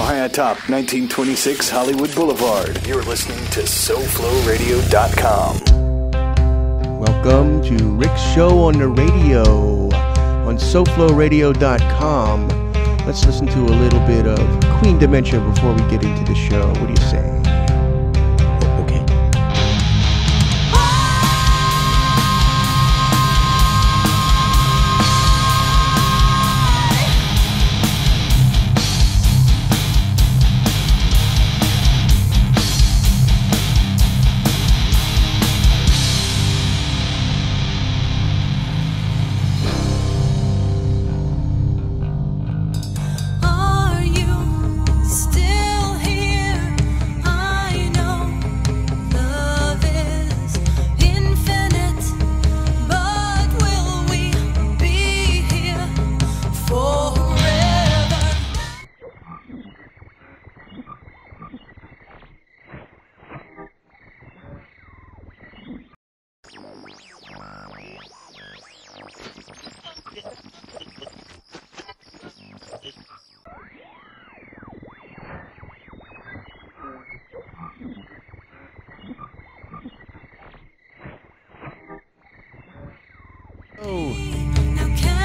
high atop 1926 Hollywood Boulevard, you're listening to SoFloRadio.com. Welcome to Rick's Show on the radio on SoFloRadio.com. Let's listen to a little bit of Queen Dementia before we get into the show. What do you say? Okay.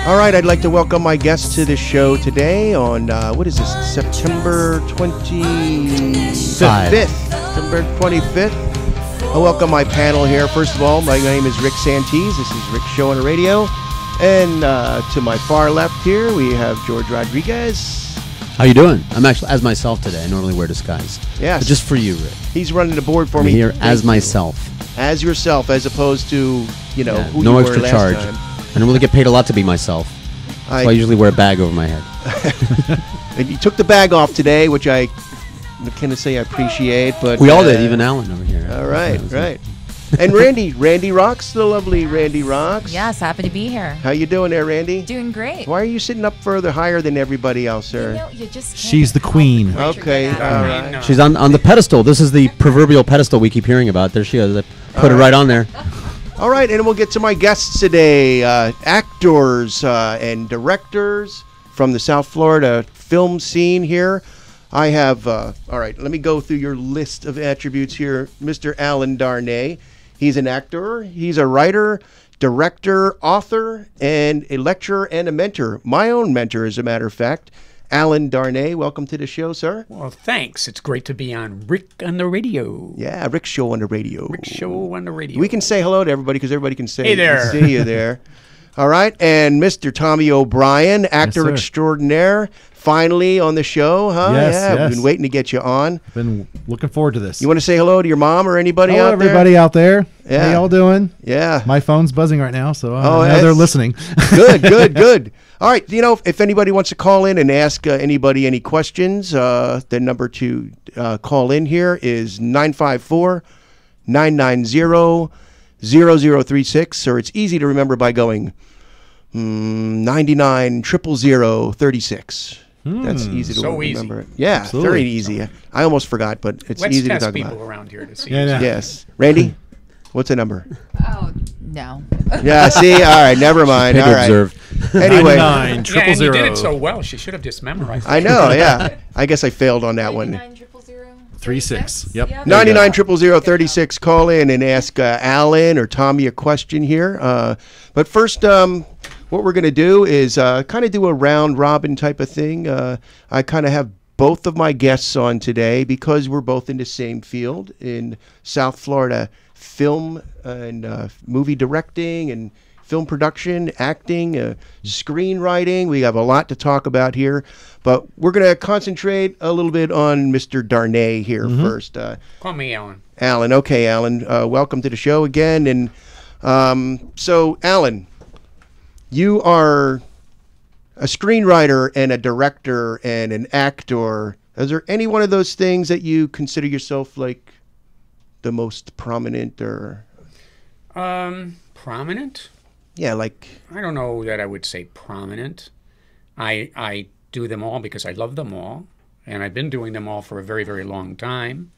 All right, I'd like to welcome my guests to the show today on, what is this, September 25th? September 25th. I welcome my panel here. First of all, my name is Rick Santese. This is Rick's Show on the radio. And to my far left here, we have George Rodriguez. How you doing? I'm actually as myself today. I normally wear disguise. Yes. But just for you, Rick. He's running the board for I'm me. here as myself. As yourself, as opposed to, you know, who no you extra were last charge. time. I don't really get paid a lot to be myself. So I usually wear a bag over my head. And you took the bag off today, which I can't say I appreciate, but We all did, even Alyn over here. All right, right. And Randy Rocks, the lovely Randy Rocks. Yes, happy to be here. How you doing there, Randy? Doing great. Why are you sitting up further higher than everybody else, sir? You know, you just can't She's the queen. Okay, all right. She's on the pedestal. This is the proverbial pedestal we keep hearing about. There she is. I put it right on there. All right, and we'll get to my guests today, actors and directors from the South Florida film scene here. I have, all right, let me go through your list of attributes here. Mr. Alyn Darnay. He's an actor, he's a writer, director, author, and a lecturer and a mentor. My own mentor, as a matter of fact. Alyn Darnay, welcome to the show, sir. Well, thanks. It's great to be on Rick on the radio. Yeah, Rick's Show on the radio. Rick Show on the radio. We can say hello to everybody because everybody can say Hey there. see you there. All right, and Mr. Tommy O'Brien, actor sir. extraordinaire, finally on the show, huh? Yes, yeah, yes. we've been waiting to get you on. Been looking forward to this. You want to say hello to your mom or anybody Hello, out there? everybody out there. Yeah. How y'all doing? Yeah. My phone's buzzing right now, so Oh, I know they're that's- listening. Good. All right, you know, if anybody wants to call in and ask anybody any questions, the number to call in here is 954-990-0036, or it's easy to remember by going 99-000-36. That's easy to So remember. easy. Yeah, Absolutely. very easy. I almost forgot, but it's Let's easy to test talk people about. around here to see. Yeah, Yes. Randy, what's the number? Oh, no. Yeah, see? All right, never mind. Paper All right. observed. Anyway, 99 Yeah, and you did 000. it so well. She should have just memorized it. I know, yeah. I guess I failed on that one. 36. Yep. 99-000-36. Call in and ask Alyn or Tommy a question here. But first, what we're going to do is kind of do a round robin type of thing. I kind of have both of my guests on today because we're both in the same field in South Florida film and movie directing and film production, acting, screenwriting. We have a lot to talk about here, but we're going to concentrate a little bit on Mr. Darnay here first. Call me Alyn. Alyn. Okay, Alyn. Welcome to the show again. And so, Alyn, you are a screenwriter and a director and an actor. Is there any one of those things that you consider yourself like the most prominent or? Prominent? Yeah, like. I don't know that I would say prominent. I do them all because I love them all, and I've been doing them all for a very, very long time.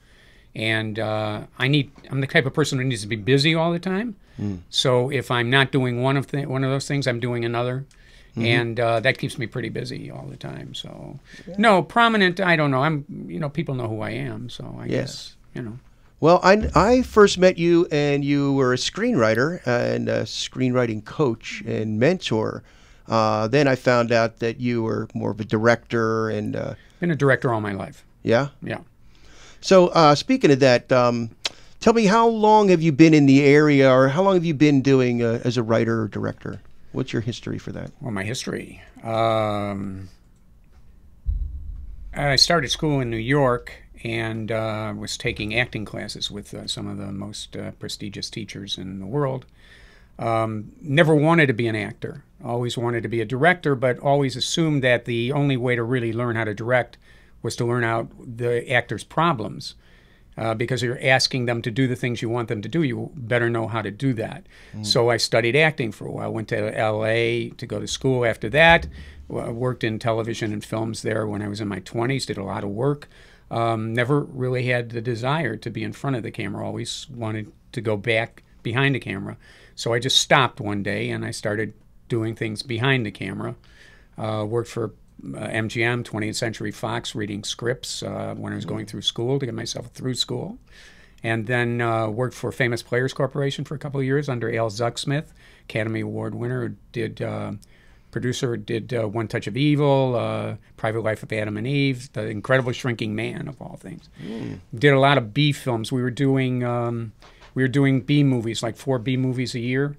And I'm the type of person who needs to be busy all the time. So if I'm not doing one of those things, I'm doing another. and that keeps me pretty busy all the time. So, no, prominent, I don't know. People know who I am, so I guess, Well, I first met you, and you were a screenwriter and a screenwriting coach and mentor. Then I found out that you were more of a director and been a director all my life. Yeah? Yeah. So speaking of that, tell me, how long have you been in the area, or how long have you been doing as a writer or director? What's your history for that? Well, my history. I started school in New York and was taking acting classes with some of the most prestigious teachers in the world. Never wanted to be an actor. Always wanted to be a director, but always assumed that the only way to really learn how to direct was to learn out the actor's problems. Because you're asking them to do the things you want them to do, you better know how to do that. So I studied acting for a while, went to L.A. to go to school after that, worked in television and films there when I was in my 20s, did a lot of work. Never really had the desire to be in front of the camera, always wanted to go back behind the camera. So I just stopped one day and I started doing things behind the camera. Worked for MGM, 20th Century Fox, reading scripts when I was going through school to get myself through school. And then worked for Famous Players Corporation for a couple of years under Al Zucksmith, Academy Award winner, producer, did One Touch of Evil, Private Life of Adam and Eve, The Incredible Shrinking Man, of all things. Did a lot of B films. We were doing B movies, like 4 B movies a year.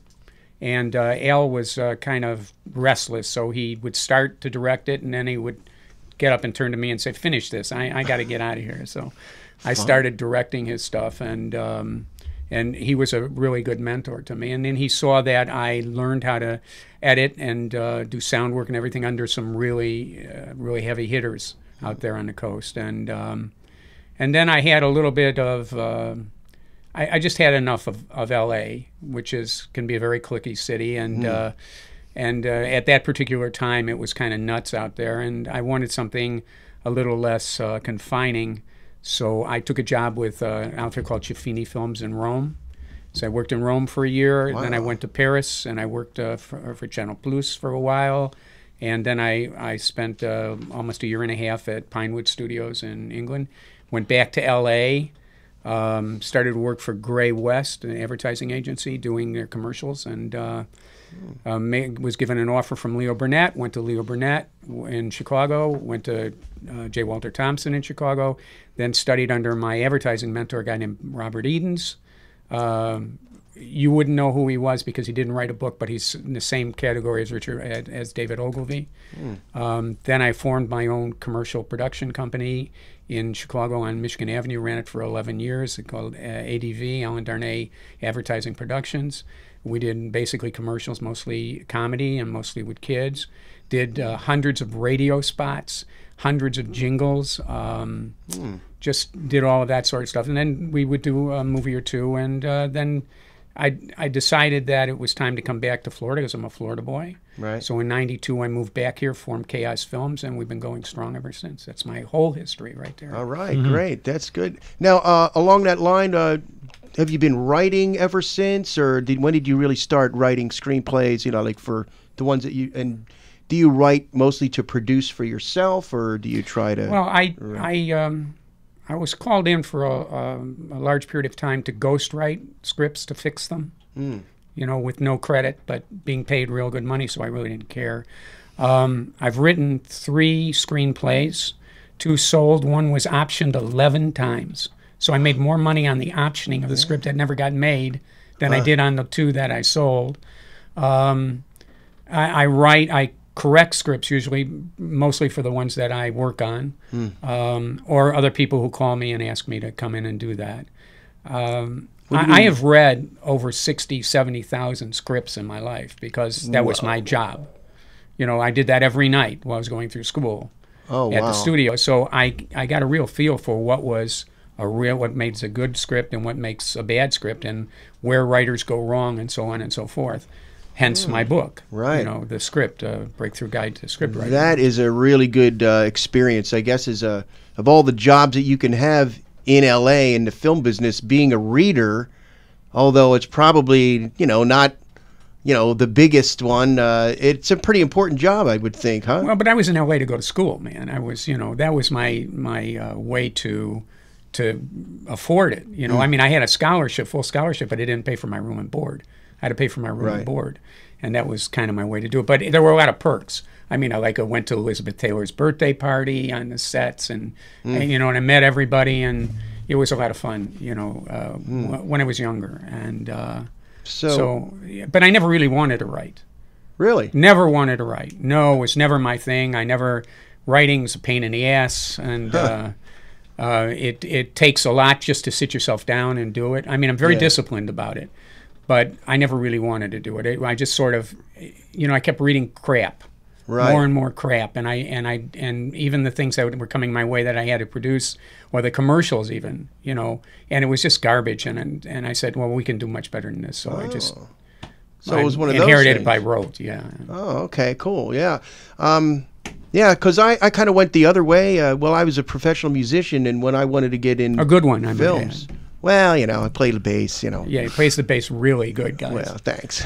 And Al was kind of restless, so he would start to direct it, and then he would get up and turn to me and say, "Finish this. I got to get out of here." So I started directing his stuff, and he was a really good mentor to me. And then he saw that I learned how to edit and do sound work and everything under some really heavy hitters out there on the coast. And then I had a little bit of I just had enough of L.A., which can be a very cliquey city, and at that particular time it was kind of nuts out there, and I wanted something a little less confining. So I took a job with an outfit called Ciaffini Films in Rome. So I worked in Rome for a year, then I went to Paris, and I worked for Channel Plus for a while, and then I spent almost a year and a half at Pinewood Studios in England. Went back to L.A., started to work for Gray West, an advertising agency, doing their commercials, and was given an offer from Leo Burnett, went to Leo Burnett in Chicago, went to J. Walter Thompson in Chicago, then studied under my advertising mentor, a guy named Robert Edens. You wouldn't know who he was because he didn't write a book, but he's in the same category as David Ogilvy. Then I formed my own commercial production company in Chicago on Michigan Avenue, ran it for 11 years. It's called ADV, Alyn Darnay Advertising Productions. We did basically commercials, mostly comedy and mostly with kids. Did hundreds of radio spots, hundreds of jingles, just did all of that sort of stuff. And then we would do a movie or two, and then I decided that it was time to come back to Florida because I'm a Florida boy. Right. So in '92, I moved back here, formed Chaos Films, and we've been going strong ever since. That's my whole history right there. All right, great. That's good. Now, along that line, have you been writing ever since, or when did you really start writing screenplays? You know, like for the ones that you and. Do you write mostly to produce for yourself, or do you try to? Well, I was called in for a large period of time to ghostwrite scripts to fix them, you know, with no credit, but being paid real good money, so I really didn't care. I've written 3 screenplays, 2 sold, 1 was optioned 11 times. So I made more money on the optioning of the script that never got made than I did on the 2 that I sold. I correct scripts usually, mostly for the ones that I work on, or other people who call me and ask me to come in and do that. I have read over 60, 70,000 scripts in my life because that was my job. You know, I did that every night while I was going through school at the studio. So I got a real feel for what makes a good script and what makes a bad script and where writers go wrong and so on and so forth. Hence my book, right? You know, the script, Breakthrough Guide to Script Writing. That is a really good experience, I guess, of all the jobs that you can have in L.A. in the film business, being a reader, although it's probably, you know, not you know, the biggest one. It's a pretty important job, I would think, huh? Well, but I was in LA to go to school, man. I was, you know, that was my way to afford it. You know, I mean, I had a scholarship, full scholarship, but it didn't pay for my room and board. I had to pay for my room and board, and that was kind of my way to do it. But there were a lot of perks. I mean, I went to Elizabeth Taylor's birthday party on the sets, and you know, and I met everybody, and it was a lot of fun. You know, when I was younger, and but I never really wanted to write. Really? Never wanted to write. No, it was never my thing. Writing's a pain in the ass, and it takes a lot just to sit yourself down and do it. I mean, I'm very disciplined about it, but I never really wanted to do it. I just sort of, you know, I kept reading crap, more and more crap, and even the things that were coming my way that I had to produce, or the commercials even, you know, and it was just garbage. And I said, well, we can do much better than this. So I just. So it was one of those inherited it things. by rote, yeah. Oh, okay, cool, yeah. Yeah, because I kind of went the other way. Well, I was a professional musician, and when I wanted to get in a good one, I films, well, you know, I played the bass, you know. Yeah, he plays the bass really good, guys. Well, thanks.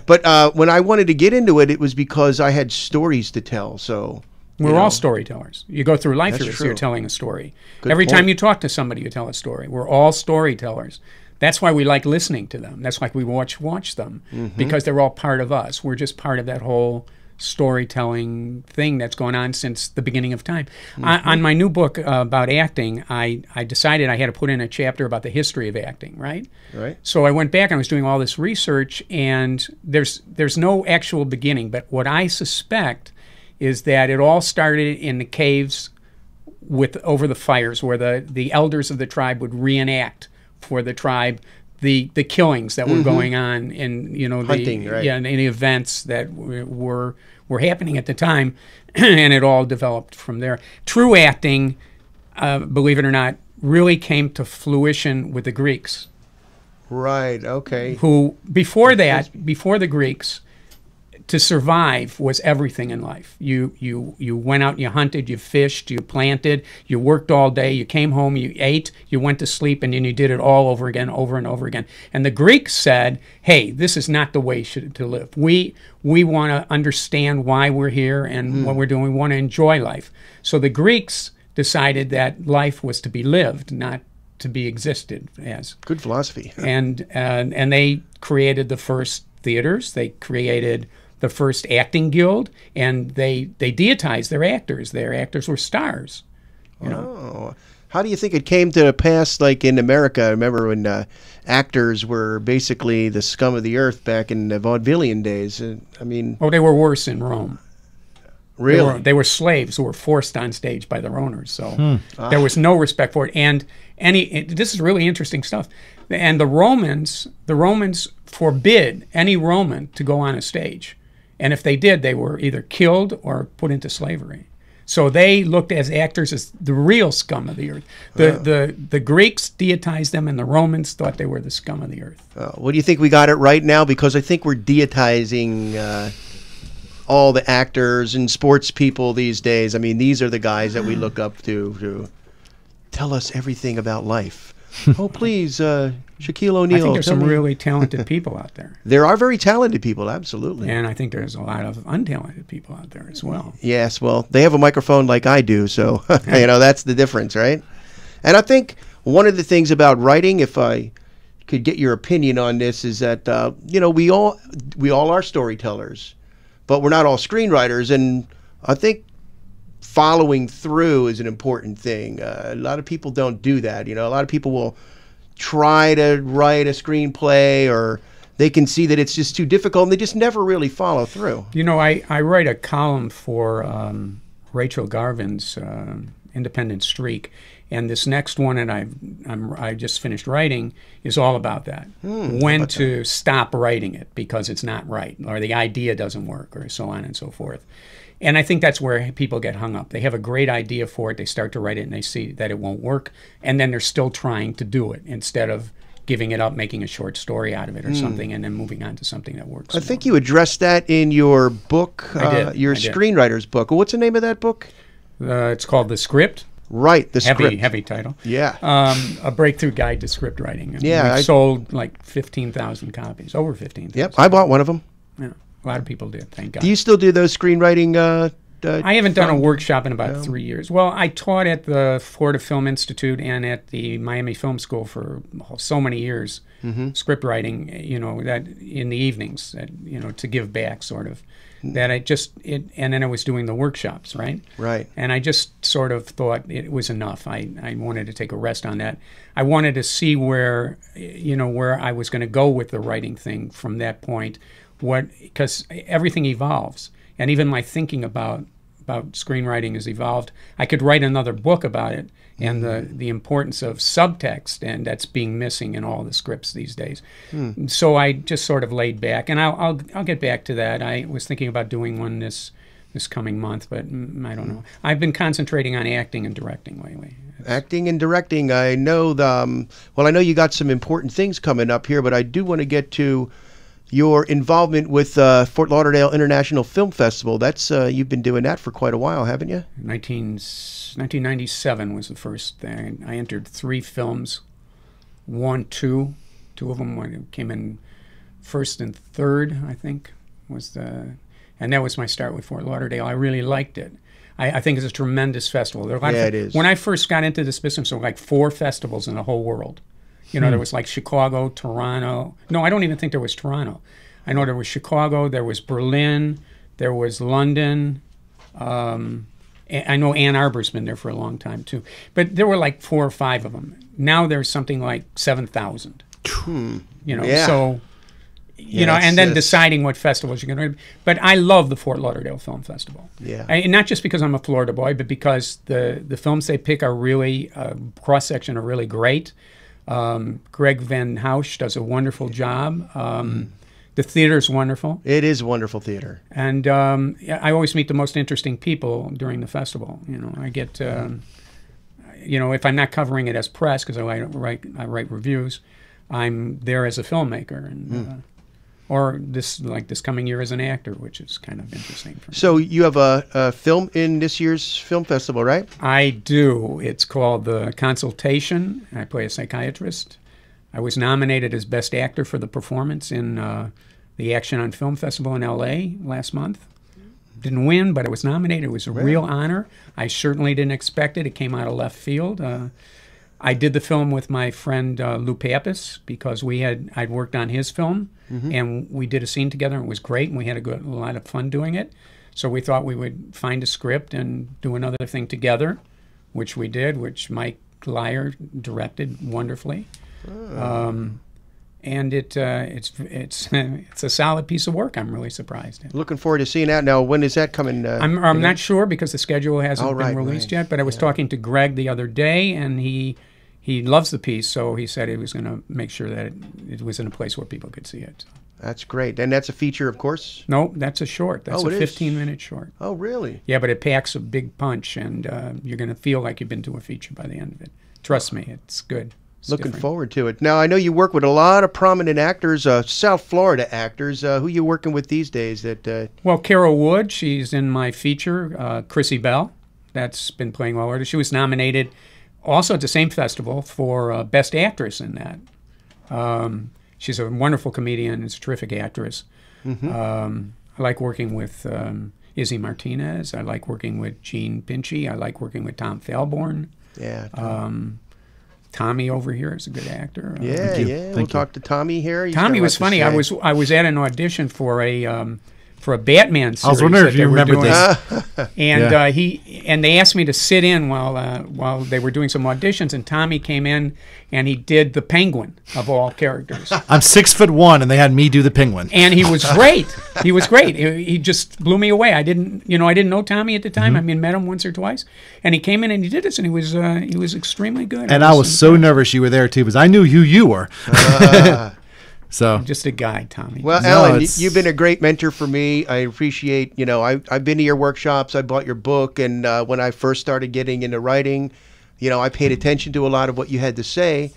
But when I wanted to get into it, it was because I had stories to tell, so... We're all storytellers. You go through life, you're telling a story. Every time you talk to somebody, you tell a story. We're all storytellers. That's why we like listening to them. That's why we watch them, because they're all part of us. We're just part of that whole storytelling thing that's going on since the beginning of time. On my new book about acting, I decided I had to put in a chapter about the history of acting, right? Right. So I went back and I was doing all this research, and there's no actual beginning, but what I suspect is that it all started in the caves over the fires, where the elders of the tribe would reenact for the tribe the killings that were going on in, you know, hunting, right? Yeah, and the events that were happening at the time, and it all developed from there. True acting, believe it or not, really came to fruition with the Greeks. Right. Okay. Who before the Greeks, to survive was everything in life. You went out, you hunted, you fished, you planted, you worked all day, you came home, you ate, you went to sleep, and then you did it all over again, over and over again. And the Greeks said, hey, this is not the way to live. We want to understand why we're here and what we're doing. We want to enjoy life. So the Greeks decided that life was to be lived, not to be existed as. Good philosophy. And they created the first theaters. They created the first acting guild, and they deitized their actors. Their actors were stars. You know? Oh. How do you think it came to pass, like in America? I remember when actors were basically the scum of the earth back in the vaudevillian days. I mean... Oh, they were worse in Rome. Really? They were slaves who were forced on stage by their owners, so there was no respect for it. And this is really interesting stuff. And the Romans forbid any Roman to go on a stage. And if they did, they were either killed or put into slavery. So they looked as actors as the real scum of the earth. The Greeks deitized them, and the Romans thought they were the scum of the earth. What do you think we got it right now? Because I think we're deitizing all the actors and sports people these days. I mean, these are the guys that we look up to tell us everything about life. Oh, please, Shaquille O'Neal. I think there's some really talented people out there. There are very talented people, absolutely. And I think there's a lot of untalented people out there as well. Yes, well, they have a microphone like I do, so, you know, that's the difference, right? And I think one of the things about writing, if I could get your opinion on this, is that, you know, we all are storytellers, but we're not all screenwriters, and I think following through is an important thing. A lot of people don't do that. You know, a lot of people will try to write a screenplay, or they can see that it's just too difficult, and they just never really follow through. You know, I write a column for Rachel Garvin's Independent Streak, and this next one that I just finished writing is all about that. When to stop writing it because it's not right, or the idea doesn't work, or so on and so forth. And I think that's where people get hung up. They have a great idea for it, they start to write it, and they see that it won't work, and then they're still trying to do it instead of giving it up, making a short story out of it or something, and then moving on to something that works. I think you addressed that in your book, I did. your screenwriter's book. What's the name of that book? It's called The Script. Right, the script. Heavy title. Yeah. A breakthrough guide to script writing. And Yeah, we've sold like 15,000 copies, over 15,000. Yep, I bought one of them. Yeah, a lot of people did. Thank God. Do you still do those screenwriting? I haven't done a workshop in about 3 years. Well, I taught at the Florida Film Institute and at the Miami Film School for so many years, script writing, that in the evenings, to give back sort of. That and then I was doing the workshops, right? Right. And I just sort of thought it was enough. I wanted to take a rest on that. I wanted to see where I was going to go with the writing thing from that point, because everything evolves. And even my thinking about screenwriting has evolved. I could write another book about it and the importance of subtext, and that's being missing in all the scripts these days. So I just sort of laid back, and I'll get back to that. I was thinking about doing one this coming month, but I don't know. I've been concentrating on acting and directing lately. Acting and directing. I know I know you got some important things coming up here, but I do want to get to your involvement with Fort Lauderdale International Film Festival. That's you've been doing that for quite a while, haven't you? 1997 was the first thing. I entered 3 films, two of them came in first and third, I think, and that was my start with Fort Lauderdale. I really liked it. I think it's a tremendous festival. It is. When I first got into this business, there were like 4 festivals in the whole world. There was like Chicago, Toronto. No, I don't even think there was Toronto. I know there was Chicago, there was Berlin, there was London. I know Ann Arbor's been there for a long time too. But there were like 4 or 5 of them. Now there's something like 7,000. Yeah. So, and then deciding what festivals you're going to. But I love the Fort Lauderdale Film Festival. Yeah. And not just because I'm a Florida boy, but because the films they pick are really, cross-section are really great. Greg Van Housh does a wonderful job. The theater's wonderful. It is wonderful theater. And I always meet the most interesting people during the festival. I get, if I'm not covering it as press, because I write reviews, I'm there as a filmmaker. And, or this coming year as an actor, which is kind of interesting for me. So you have a film in this year's film festival, right? I do. It's called The Consultation. I play a psychiatrist. I was nominated as Best Actor for the performance in the Action on Film Festival in L.A. last month. Didn't win, but I was nominated. It was a real honor. I certainly didn't expect it. It came out of left field. I did the film with my friend Lou Pappas because I'd worked on his film, and we did a scene together, and it was great, and we had a lot of fun doing it. So we thought we would find a script and do another thing together, which we did, which Mike Lyer directed wonderfully. And it's a solid piece of work. I'm really surprised. Looking forward to seeing that. Now, when is that coming? I'm not sure because the schedule hasn't been released yet. But I was talking to Greg the other day, and he loves the piece, so he said he was going to make sure that it was in a place where people could see it. That's great. And that's a feature, of course? No, that's a short. That's a 15-minute short. Oh, really? Yeah, but it packs a big punch, and you're going to feel like you've been to a feature by the end of it. Trust me, it's good. Looking forward to it. Now, I know you work with a lot of prominent actors, South Florida actors. Who you working with these days? Well, Carol Wood, she's in my feature. Chrissy Bell, that's been playing well. She was nominated also at the same festival for Best Actress in that. She's a wonderful comedian and is a terrific actress. I like working with Izzy Martinez. I like working with Gene Pinchy. I like working with Tom Falborn. Yeah. Tommy over here is a good actor. We'll talk to Tommy here. Tommy was funny. I was at an audition for a Batman series. I was wondering if you remember this. And they asked me to sit in while they were doing some auditions, and Tommy came in and he did the Penguin of all characters. I'm 6'1", and they had me do the Penguin. And he was great. He was great. He just blew me away. I didn't know Tommy at the time. I met him once or twice, and he came in and he did this, and he was extremely good. And I was so nervous you were there too, because I knew who you were. So I'm just a guy, Tommy. Well, Alyn, you've been a great mentor for me. I appreciate, I've been to your workshops. I bought your book. And when I first started getting into writing, I paid attention to a lot of what you had to say.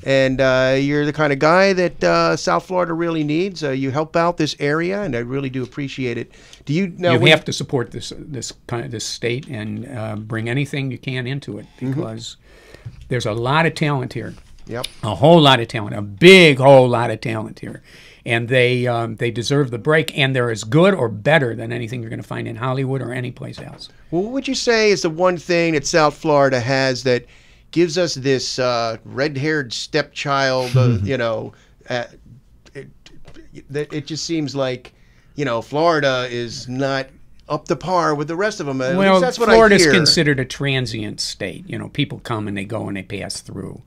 And you're the kind of guy that South Florida really needs. You help out this area, and I really do appreciate it. Do you know? You have to support this state and bring anything you can into it, because there's a lot of talent here. Yep. A whole lot of talent, a big whole lot of talent here, and they deserve the break, and they're as good or better than anything you're going to find in Hollywood or any place else. Well, what would you say is the one thing that South Florida has that gives us this red-haired stepchild, it just seems like, Florida is not up to par with the rest of them. At least that's what Florida's I hear. considered a transient state. People come and they go and they pass through.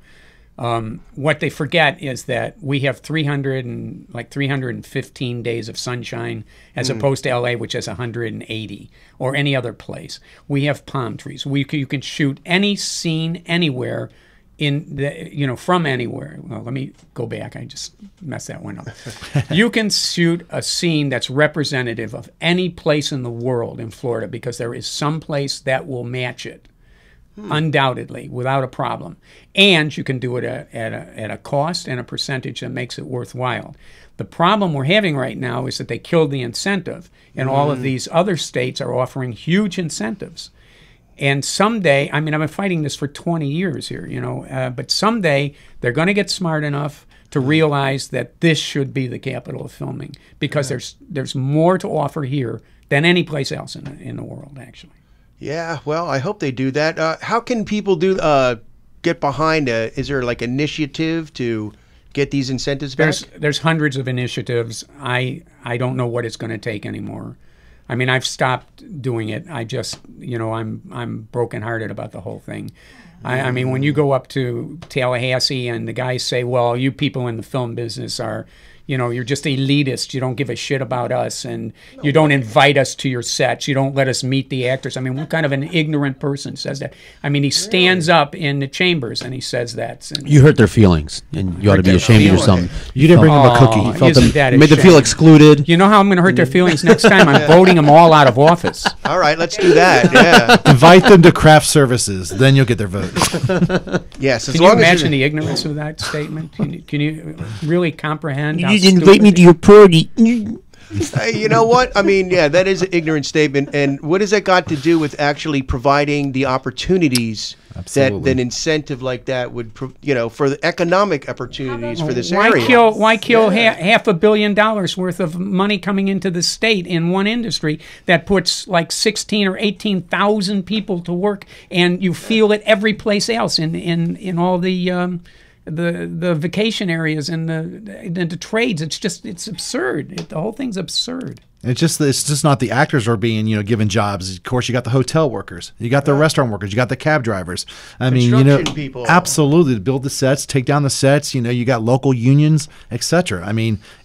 What they forget is that we have 315 days of sunshine as opposed to LA, which has 180, or any other place. We have palm trees. You can shoot any scene anywhere from anywhere. Well, let me go back. I just messed that one up. You can shoot a scene that's representative of any place in the world in Florida, because there is some place that will match it. Undoubtedly, without a problem. And you can do it at a cost and a percentage that makes it worthwhile. The problem we're having right now is that they killed the incentive, and all of these other states are offering huge incentives. And someday, I've been fighting this for 20 years here, but someday they're going to get smart enough to realize that this should be the capital of filming, because there's more to offer here than any place else in the world, actually. Yeah, well, I hope they do that. How can people get behind is there like initiative to get these incentives back? There's hundreds of initiatives. I don't know what it's going to take anymore. I've stopped doing it. I just, I'm brokenhearted about the whole thing. I mean, when you go up to Tallahassee and the guys say, well, you people in the film business are, you're just elitist. You don't give a shit about us, and you don't invite us to your sets. You don't let us meet the actors. What kind of an ignorant person says that? He stands up in the chambers and he says that. And You hurt their feelings, and you ought to be ashamed of yourself. You didn't bring them a cookie. You felt isn't that a made them feel shame? excluded. You know how I'm going to hurt their feelings next time? I'm voting them all out of office. All right, let's do that. Yeah. Invite them to craft services, then you'll get their vote. Yes. Can you imagine the ignorance of that statement? Can you really comprehend? How Invite me to your party. You know what? That is an ignorant statement. And what has that got to do with actually providing the opportunities that an incentive like that would, for the economic opportunities for this area? Why kill $500 million worth of money coming into the state in one industry that puts like 16 or 18,000 people to work, and you feel it every place else in all the vacation areas and the trades. It's absurd. The whole thing's absurd. It's just not the actors are being given jobs. Of course, you got the hotel workers, you got the restaurant workers, you got the cab drivers. Construction people. Absolutely, to build the sets, take down the sets. You got local unions, etc.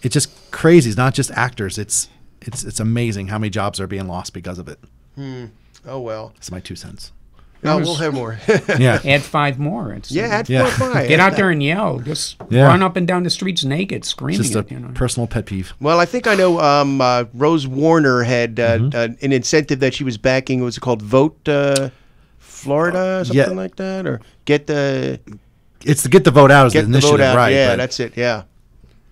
It's just crazy. It's not just actors. It's amazing how many jobs are being lost because of it. Oh well. That's my 2 cents. No, we'll have more. Yeah. Add 5 more. Add 4 or 5. Get out there and yell. Just run up and down the streets naked, screaming. Just a personal pet peeve. Well, I think I know Rose Warner had an incentive that she was backing. Was it called Vote Florida, something like that? Or Get the... It's the Get the Vote Out is the Get the initiative, Vote Out, right? yeah, that's it, yeah.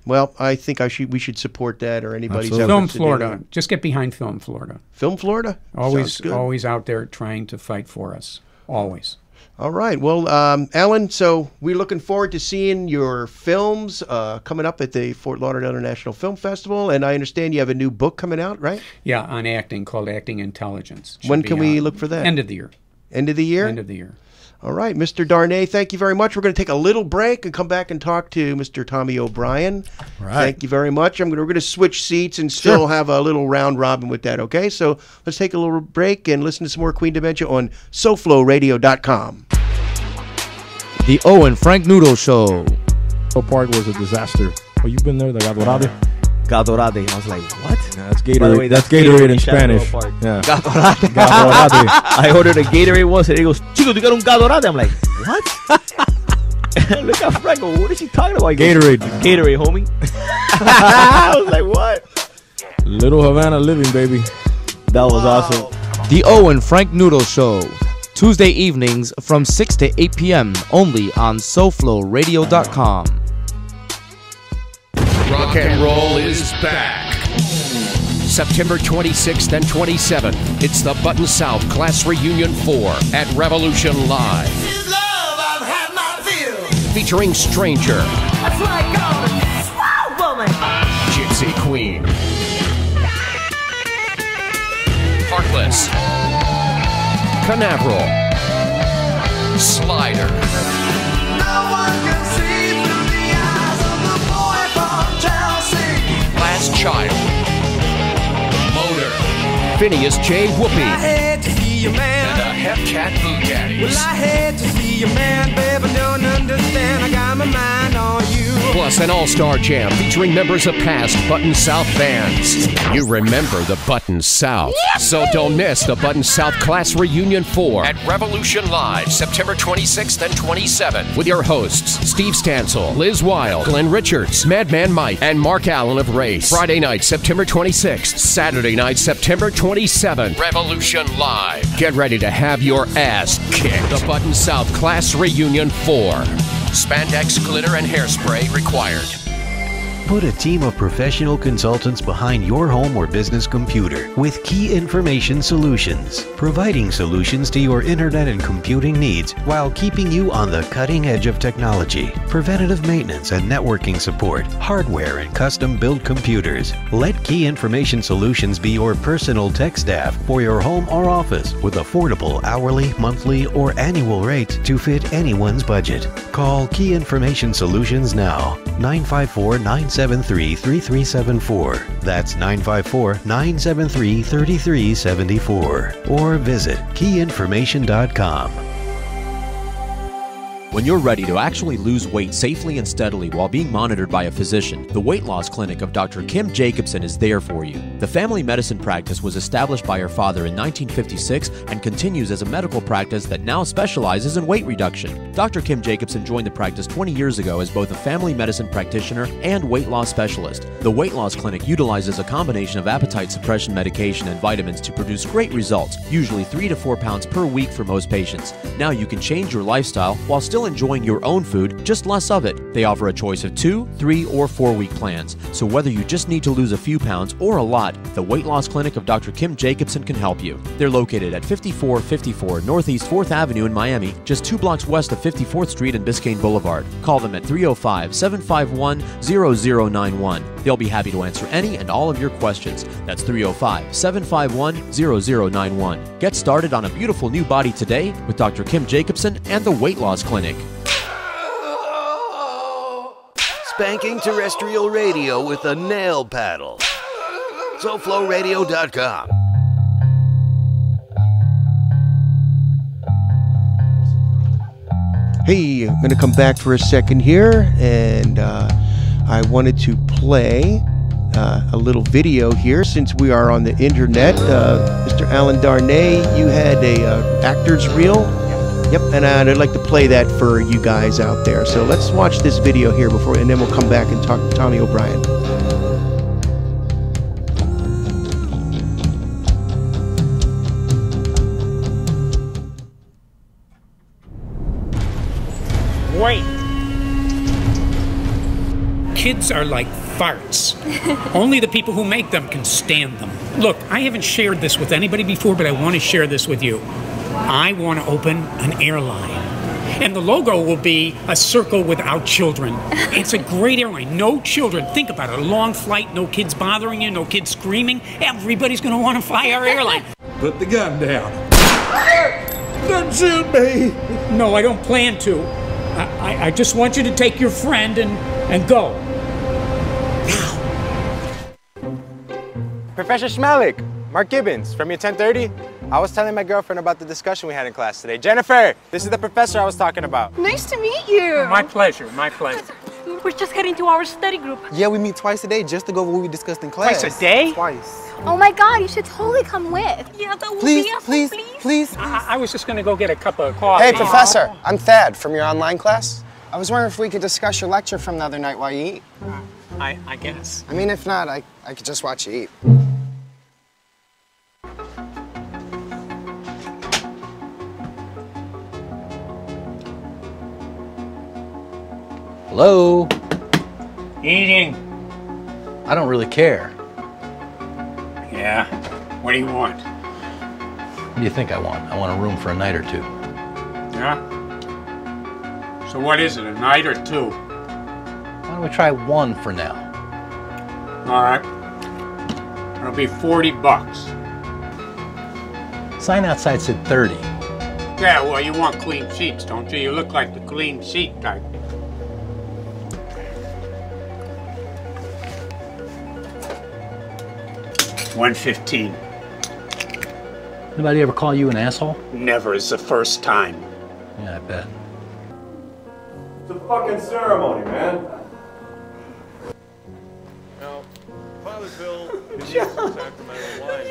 Well, I think we should support that, or anybody's efforts Film to do Florida. that. Just get behind Film Florida. Film Florida? Sounds good. Always out there trying to fight for us. Always. All right. Well, Alyn, so we're looking forward to seeing your films coming up at the Fort Lauderdale International Film Festival, and I understand you have a new book coming out, right? Yeah, on acting, called Acting Intelligence. When can we look for that? End of the year. End of the year? End of the year. All right, Mr. Darnay, thank you very much. We're going to take a little break and come back and talk to Mr. Tommy O'Brien. All right. Thank you very much. We're going to switch seats and still have a little round robin with that, okay? So let's take a little break and listen to some more Queen Dementia on SoFloRadio.com. The Owen Frank Noodle Show. Park was a disaster. Oh, you've been there? The Gadorade? Gadorade. I was like, what? Yeah, that's Gatorade. By the way, that's Gatorade in Chaparral Spanish. Park. Yeah. Gadorade. Gadorade. I ordered a Gatorade once, and he goes, Chico, you got un Gadorade? I'm like, what? Look at Franco. What is he talking about? He goes, Gatorade. Gatorade, homie. I was like, what? Little Havana living, baby. That was awesome. The Owen Frank Noodle Show. Tuesday evenings from 6 to 8 p.m. only on SoFloRadio.com. Rock and roll is back. September 26th and 27th, it's the Button South Class Reunion 4 at Revolution Live. Featuring Stranger, Gypsy Queen, Heartless, Canaveral, Slider, Last Child, Motor, Phineas J. Whoopi, and the Hepcat Boogaddies. Well, I hate to see you, man, babe, I don't understand. I got my mind on you. Plus an all-star jam featuring members of past Button South bands. You remember the Button South. So don't miss the Button South Class Reunion 4 at Revolution Live, September 26th and 27th, with your hosts, Steve Stansel, Liz Wilde, Glenn Richards, Madman Mike, and Mark Allen of Race. Friday night, September 26th, Saturday night, September 27th, Revolution Live. Get ready to have your ass kicked. The Button South Class Reunion 4. Spandex, glitter, and hairspray required. Put a team of professional consultants behind your home or business computer with Key Information Solutions, providing solutions to your internet and computing needs while keeping you on the cutting edge of technology. Preventative maintenance and networking support, hardware and custom-built computers. Let Key Information Solutions be your personal tech staff for your home or office with affordable hourly, monthly, or annual rates to fit anyone's budget. Call Key Information Solutions now, 954-973-3374. That's 954-973-3374. Or visit keyinformation.com. When you're ready to actually lose weight safely and steadily while being monitored by a physician, the Weight Loss Clinic of Dr. Kim Jacobson is there for you. The family medicine practice was established by her father in 1956 and continues as a medical practice that now specializes in weight reduction. Dr. Kim Jacobson joined the practice 20 years ago as both a family medicine practitioner and weight loss specialist. The Weight Loss Clinic utilizes a combination of appetite suppression medication and vitamins to produce great results, usually 3 to 4 pounds per week for most patients. Now you can change your lifestyle while still enjoying your own food, just less of it. They offer a choice of 2, 3, or 4-week plans. So whether you just need to lose a few pounds or a lot, the Weight Loss Clinic of Dr. Kim Jacobson can help you. They're located at 5454 Northeast 4th Avenue in Miami, just 2 blocks west of 54th Street and Biscayne Boulevard. Call them at 305-751-0091. They'll be happy to answer any and all of your questions. That's 305-751-0091. Get started on a beautiful new body today with Dr. Kim Jacobson and the Weight Loss Clinic. Spanking terrestrial radio with a nail paddle. SoFloRadio.com. Hey, I'm going to come back for a second here, and I wanted to play a little video here since we are on the internet. Mr. Alyn Darnay, you had a actor's reel. Yep, and I'd like to play that for you guys out there. So let's watch this video here before, and then we'll come back and talk to Tommy O'Brien. Wait. Kids are like farts. Only the people who make them can stand them. Look, I haven't shared this with anybody before, but I want to share this with you. I want to open an airline. And the logo will be a circle without children. It's a great airline. No children. Think about it. A long flight, no kids bothering you, no kids screaming. Everybody's going to want to fly our airline. Put the gun down. Don't shoot me. No, I don't plan to. I just want you to take your friend and go. Professor Schmalik, Mark Gibbons from your 1030. I was telling my girlfriend about the discussion we had in class today. Jennifer, this is the professor I was talking about. Nice to meet you. My pleasure, my pleasure. We're just heading to our study group. Yeah, we meet twice a day just to go over what we discussed in class. Twice a day? Twice. Oh my God, you should totally come with. Yeah, that would be awesome, please. I was just going to go get a cup of coffee. Hey, Professor, I'm Thad from your online class. I was wondering if we could discuss your lecture from the other night while you eat. I guess. I mean, if not, I could just watch you eat. Hey, Hello? Eating. I don't really care. Yeah. What do you want? What do you think I want? I want a room for a night or two. Yeah? So what is it, a night or two? Why don't we try one for now? All right. It'll be $40. Sign outside said 30. Yeah, well, you want clean sheets, don't you? You look like the clean sheet type. $115. Anybody ever call you an asshole? Never is the first time. Yeah, I bet. It's a fucking ceremony, man. Now, Father Bill is from Sacramento Wine.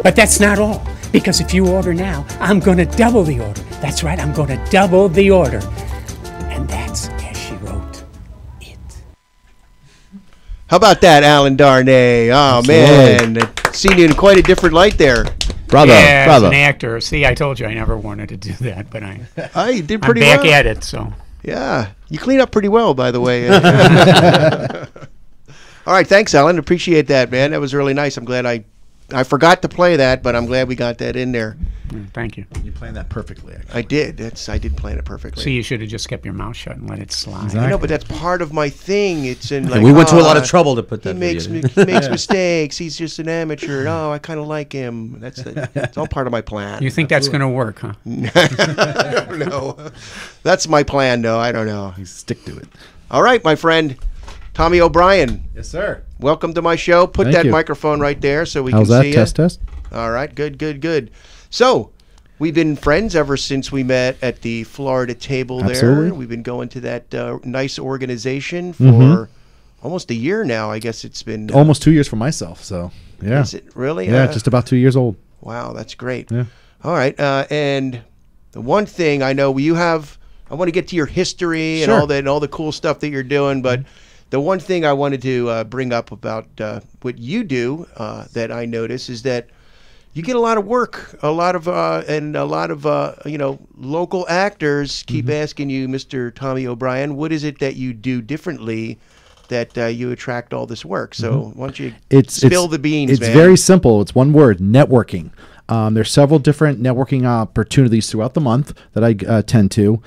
But that's not all. Because if you order now, I'm going to double the order. That's right, I'm going to double the order. And that's as she wrote. How about that, Alyn Darnay? Oh, man. Seen you in quite a different light there. Bravo, yeah, bravo. As an actor. See, I told you I never wanted to do that, but You did pretty I'm back well. at it, so. Yeah. You clean up pretty well, by the way. All right, thanks, Alyn. Appreciate that, man. That was really nice. I'm glad I forgot to play that, but I'm glad we got that in there. Thank you. You planned that perfectly, actually. I did. I did plan it perfectly. See, you should have just kept your mouth shut and let it slide. I know, but that's part of my thing. It's in like we went to a lot of trouble to put that He makes mistakes. He's just an amateur. Oh, I kind of like him. It's all part of my plan. You think that's going to work, huh? No, that's my plan. No, I don't know. You stick to it. All right, my friend, Tommy O'Brien. Yes, sir. Welcome to my show. Put Thank that you. microphone right there so we How's can that? see you. Test. All right, good. So, we've been friends ever since we met at the Florida table Absolutely. there. We've been going to that nice organization for almost a year now. I guess it's been Almost 2 years for myself, so yeah. Is it really? Yeah, just about 2 years old. Wow, that's great. Yeah. All right, and the one thing I know you have, I want to get to your history and Sure. all that and all the cool stuff that you're doing, but the one thing I wanted to bring up about what you do that I notice is that you get a lot of work, a lot of local actors keep asking you, Mr. Tommy O'Brien, what is it that you do differently that you attract all this work? So why don't you spill the beans, It's man? very simple. It's one word: networking. There's several different networking opportunities throughout the month that I tend to.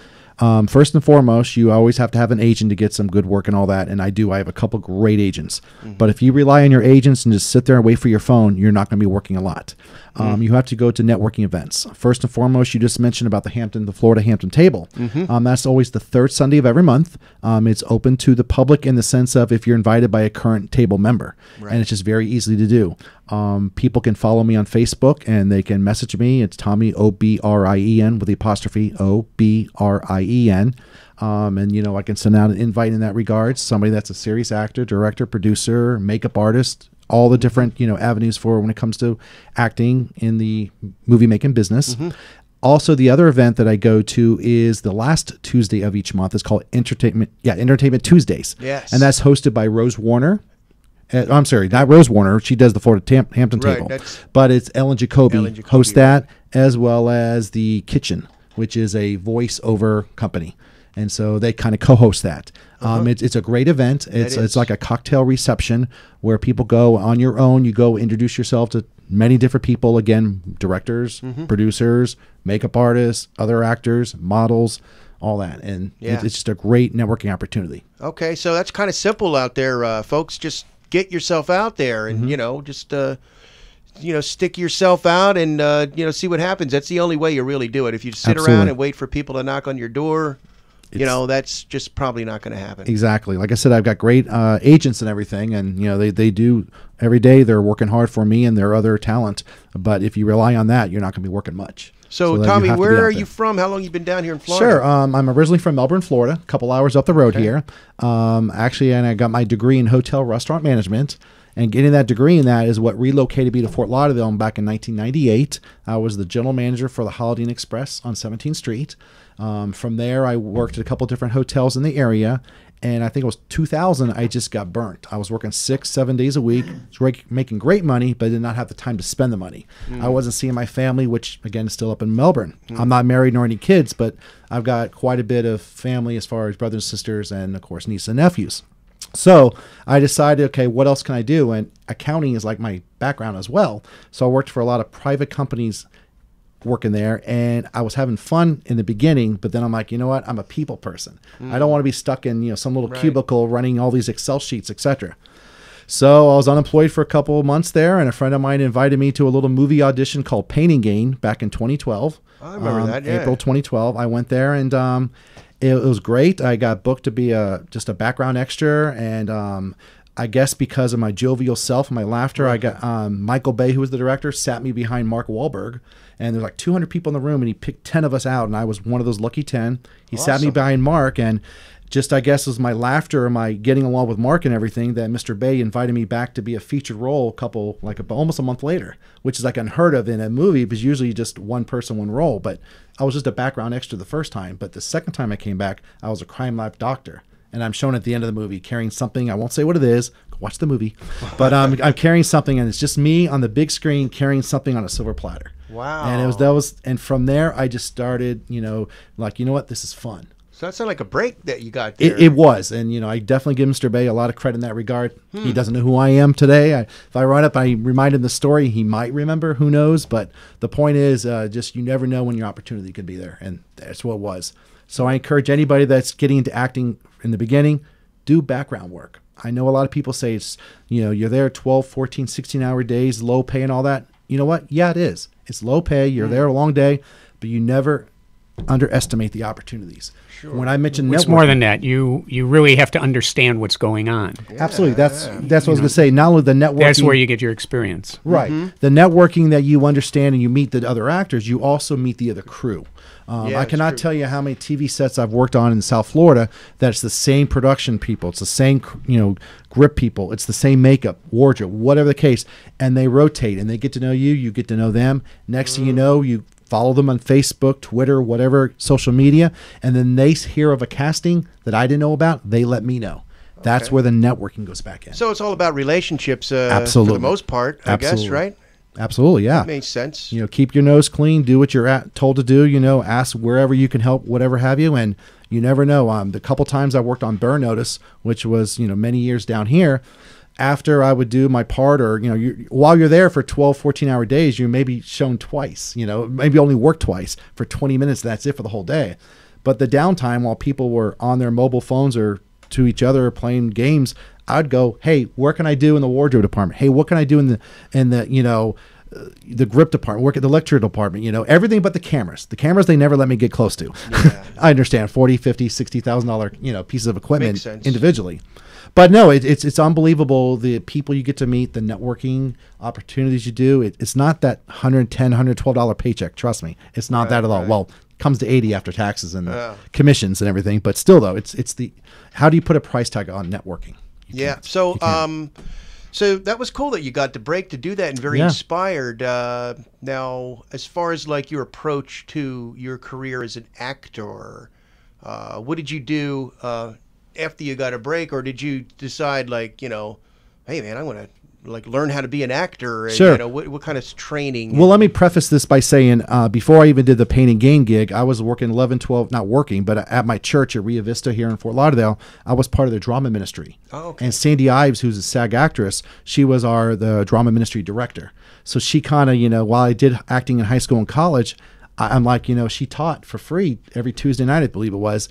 First and foremost, you always have to have an agent to get some good work and all that. And I have a couple great agents. But if you rely on your agents and just sit there and wait for your phone, you're not going to be working a lot. You have to go to networking events. First and foremost, you just mentioned about the Florida Hampton table. That's always the third Sunday of every month. It's open to the public in the sense of if you're invited by a current table member. And it's just very easy to do. People can follow me on Facebook and they can message me. It's Tommy O'Brien with the apostrophe O'Brien. And I can send out an invite in that regard. Somebody that's a serious actor, director, producer, makeup artist, all the different avenues for when it comes to acting in the movie making business. Also, the other event that I go to is the last Tuesday of each month. It's called Entertainment Tuesdays. Yes. And that's hosted by Rose Warner. I'm sorry, not Rose Warner. She does the Florida Hampton table. But it's Ellen Jacoby hosts that, as well as The Kitchen, which is a voice-over company. And so they kind of co-host that. It's a great event. It's like a cocktail reception where people go on your own. You go introduce yourself to many different people. Again, directors, producers, makeup artists, other actors, models, all that. And it's just a great networking opportunity. Okay, so that's kind of simple out there, folks. Just get yourself out there and, just stick yourself out and, see what happens. That's the only way you really do it. If you sit around and wait for people to knock on your door, that's just probably not going to happen. Exactly. Like I said, I've got great agents and everything, and they do every day. They're working hard for me and their other talent. But if you rely on that, you're not going to be working much. So Tommy, where are you from? How long you been down here in Florida? Sure. I'm originally from Melbourne, Florida, a couple hours up the road here. Actually, and I got my degree in hotel restaurant management. And getting that degree in that is what relocated me to Fort Lauderdale back in 1998. I was the general manager for the Holiday Inn Express on 17th Street. From there, I worked at a couple different hotels in the area. and I think it was 2000, I just got burnt. I was working 6-7 days a week, making great money, but I did not have the time to spend the money. I wasn't seeing my family, which again is still up in Melbourne. I'm not married nor any kids, but I've got quite a bit of family as far as brothers and sisters, and of course nieces and nephews. So I decided, okay, what else can I do? And accounting is like my background as well. So I worked for a lot of private companies working there, and I was having fun in the beginning, but then I'm like, you know what? I'm a people person. I don't want to be stuck in, some little cubicle running all these Excel sheets, etc. So I was unemployed for a couple of months there, and a friend of mine invited me to a little movie audition called Pain and Gain back in 2012. I remember that, yeah. April 2012. I went there, and it was great. I got booked to be just a background extra, and I guess because of my jovial self and my laughter, I got Michael Bay, who was the director, sat me behind Mark Wahlberg, and there's like 200 people in the room, and he picked 10 of us out, and I was one of those lucky 10. He sat me behind Mark, and just I guess it was my laughter and my getting along with Mark and everything that Mr. Bay invited me back to be a featured role almost a month later, which is like unheard of in a movie because usually just one person, one role. But I was just a background extra the first time, but the second time I came back, I was a crime lab doctor. And I'm shown at the end of the movie carrying something. I won't say what it is. Watch the movie. But I'm carrying something, and it's just me on the big screen carrying something on a silver platter. Wow. And and from there, I just started, you know what? This is fun. So that sounded like a break that you got there. It was. And, I definitely give Mr. Bay a lot of credit in that regard. He doesn't know who I am today. If I run up, I remind him the story, he might remember. Who knows? But the point is, just you never know when your opportunity could be there. And that's what it was. So I encourage anybody that's getting into acting in the beginning, do background work. I know a lot of people say it's, you're there 12, 14, 16-hour days, low pay and all that. You know what? Yeah, it is. It's low pay. You're there a long day, but you never underestimate the opportunities. Sure. When I mentioned networking, it's more than that. You really have to understand what's going on. Absolutely. That's what I was going to say. Not only the networking. That's where you get your experience. Right. The networking that you understand and you meet the other actors, you also meet the other crew. I cannot tell you how many TV sets I've worked on in South Florida that it's the same production people. It's the same, grip people. It's the same makeup, wardrobe, whatever the case. And they rotate and they get to know you. You get to know them. Next thing you know, you follow them on Facebook, Twitter, whatever, social media. And then they hear of a casting that I didn't know about. They let me know. That's where the networking goes back in. So it's all about relationships Absolutely. For the most part, I guess, right? Absolutely, yeah. That makes sense. Keep your nose clean, do what you're told to do, ask wherever you can help, whatever have you, and you never know. The couple times I worked on Burn Notice, which was, many years down here, after I would do my part or, while you're there for 12, 14-hour days, you may be shown twice, maybe only work twice for 20 minutes, that's it for the whole day. But the downtime while people were on their mobile phones or to each other playing games, I'd go, hey, what can I do in the wardrobe department? Hey, what can I do in the grip department, work at the lecture department, everything but the cameras. The cameras, they never let me get close to. Yeah. I understand $40,000, $50,000, $60,000, pieces of equipment individually. But no, it's unbelievable the people you get to meet, the networking opportunities you do. It's not that $110, $112 paycheck. Trust me, it's not that at all. Well, it comes to $80 after taxes and commissions and everything. But still, though, it's the how do you put a price tag on networking? So that was cool that you got the break to do that and very inspired. Now, as far as like your approach to your career as an actor, what did you do after you got a break, or did you decide like, hey man, I want to like learn how to be an actor? And, sure. What kind of training? Well, let me preface this by saying before I even did the Pain and Gain gig, I was working 11, 12, not working, but at my church at Rio Vista here in Fort Lauderdale, I was part of the drama ministry. Oh, okay. And Sandy Ives, who's a SAG actress, she was the drama ministry director. So she kind of, while I did acting in high school and college, I'm like, she taught for free every Tuesday night, I believe it was,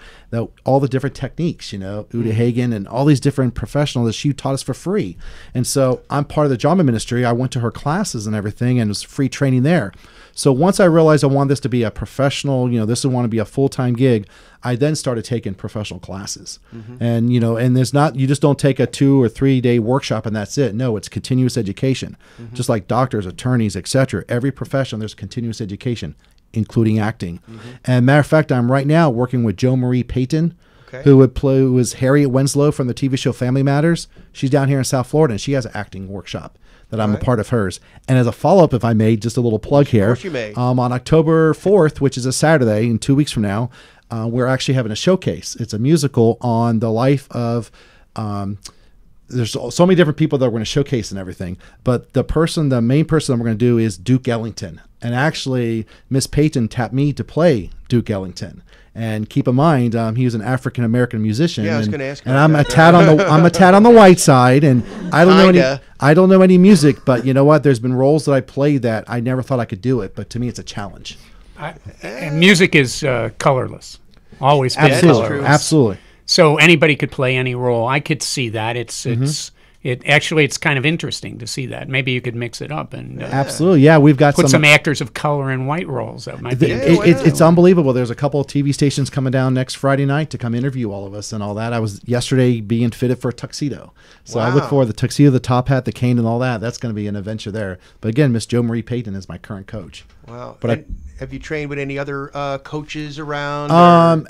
all the different techniques, Uta Hagen and all these different professionals that she taught us for free. And so I'm part of the drama ministry. I went to her classes and everything, and it was free training there. So once I realized I wanted this to be a professional, this would want to be a full-time gig, I then started taking professional classes. And, and there's not, you just don't take a 2 or 3 day workshop and that's it. No, it's continuous education. Just like doctors, attorneys, etc. Every profession, there's continuous education, including acting. And matter of fact, I'm right now working with Jo Marie Payton, who was Harriet Winslow from the TV show Family Matters. She's down here in South Florida, and she has an acting workshop that I'm a part of hers. And as a follow-up, if I may, just a little plug here. Of course you may. On October 4th, which is a Saturday, in 2 weeks from now, we're actually having a showcase. It's a musical on the life of there's so many different people that we're going to showcase and everything, but the main person that we're going to do is Duke Ellington. And actually, Miss Payton tapped me to play Duke Ellington. And keep in mind, he was an African American musician. Yeah, I was going to ask. And I'm a tad on the white side, and I don't know any music. But you know what? There's been roles that I played that I never thought I could do it. But to me, it's a challenge. And music is colorless. Always been Absolutely, colorless. absolutely. So anybody could play any role. I could see that. It's kind of interesting to see that. Maybe you could mix it up and absolutely, yeah. We've got put some actors of color in white roles. That might be. It's unbelievable. There's a couple of TV stations coming down next Friday night to come interview all of us and all that. I was yesterday being fitted for a tuxedo, so I look forward to the tuxedo, the top hat, the cane, and all that. That's going to be an adventure there. But again, Miss Jo Marie Payton is my current coach. Wow. But have you trained with any other coaches around?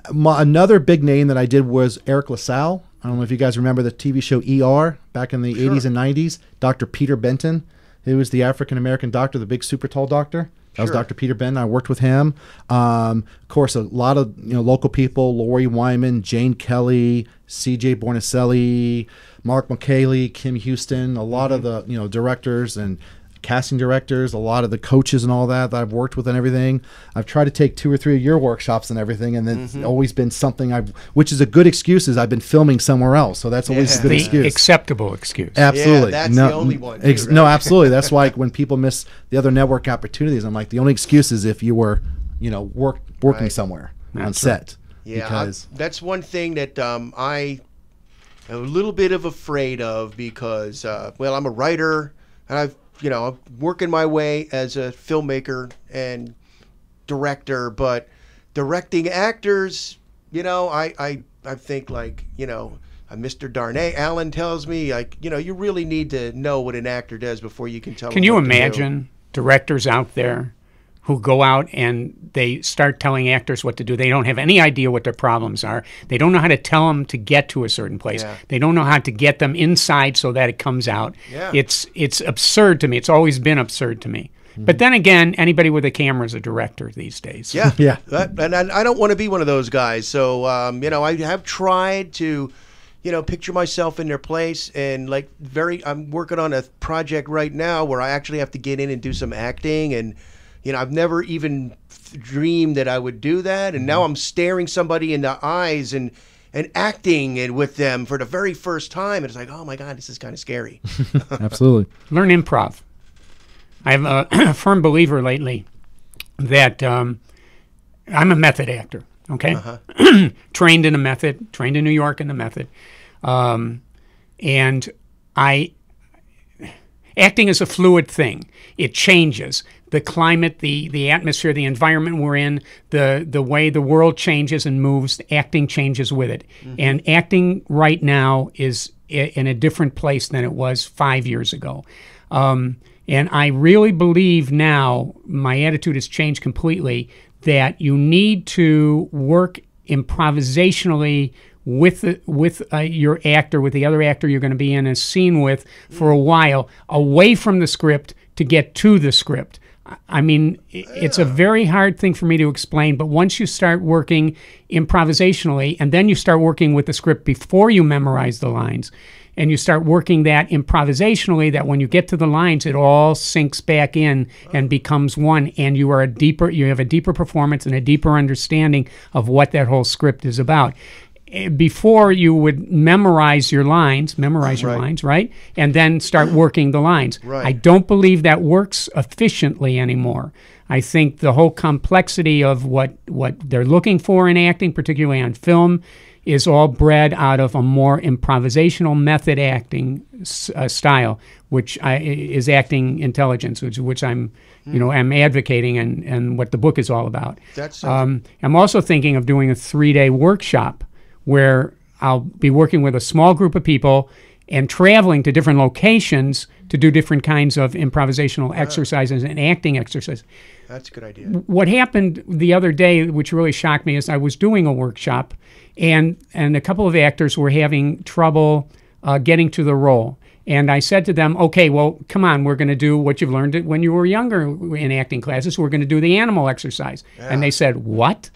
Another big name that I did was Eric LaSalle. I don't know if you guys remember the TV show ER back in the 80s and 90s. Dr. Peter Benton, who was the African-American doctor, the big super tall doctor. That was Dr. Peter Benton. I worked with him. Of course, a lot of local people, Lori Wyman, Jane Kelly, C.J. Bornicelli, Mark McKaylee, Kim Houston, a lot of the directors and casting directors, a lot of the coaches and all that I've worked with and everything. I've tried to take 2 or 3 of your workshops and everything, and it's always been something which is a good excuse, is I've been filming somewhere else, so that's always a good excuse. Acceptable excuse. Absolutely. Yeah, that's the only one. Too, right? No, absolutely. That's why when people miss the other network opportunities, I'm like, the only excuse is if you were, working somewhere on set. Yeah, because that's one thing that I am a little bit afraid of because, I'm a writer, and I'm working my way as a filmmaker and director, but directing actors, I think Mr. Darnay, Alyn tells me, you really need to know what an actor does before you can tell them. Can you what to do. imagine directors out there who go out and they start telling actors what to do? They don't have any idea what their problems are. They don't know how to tell them to get to a certain place. Yeah. They don't know how to get them inside so that it comes out. Yeah. It's absurd to me. It's always been absurd to me. But then again, anybody with a camera is a director these days. Yeah, yeah. And I don't want to be one of those guys. So I have tried to, picture myself in their place, and I'm working on a project right now where I actually have to get in and do some acting, and I've never even dreamed that I would do that, and now I'm staring somebody in the eyes and acting and with them for the very first time, and it's like, oh my God, this is kind of scary. Absolutely. Learn improv. I'm a firm believer lately that I'm a method actor, okay? Trained in a method, trained in New York in the method. And acting is a fluid thing. It changes. The climate, the atmosphere, the environment we're in, the way the world changes and moves, acting changes with it. And acting right now is in a different place than it was 5 years ago. And I really believe now, my attitude has changed completely, that you need to work improvisationally with your actor, with the other actor you're going to be in a scene with for a while, away from the script to get to the script. I mean, it's a very hard thing for me to explain, but once you start working improvisationally, and then you start working with the script before you memorize the lines, and you start working that improvisationally, that when you get to the lines, it all sinks back in and becomes one, and you have a deeper performance and a deeper understanding of what that whole script is about. Before, you would memorize your lines, right? And then start working the lines. Right. I don't believe that works efficiently anymore. I think the whole complexity of what they're looking for in acting, particularly on film, is all bred out of a more improvisational method acting style, which is acting intelligence, which I'm advocating, and what the book is all about. I'm also thinking of doing a 3-day workshop where I'll be working with a small group of people and traveling to different locations to do different kinds of improvisational exercises and acting exercises. That's a good idea. What happened the other day, which really shocked me, is I was doing a workshop, and a couple of actors were having trouble getting to the role. And I said to them, okay, well, come on, we're going to do what you've learned when you were younger in acting classes. We're going to do the animal exercise. Yeah. And they said, what?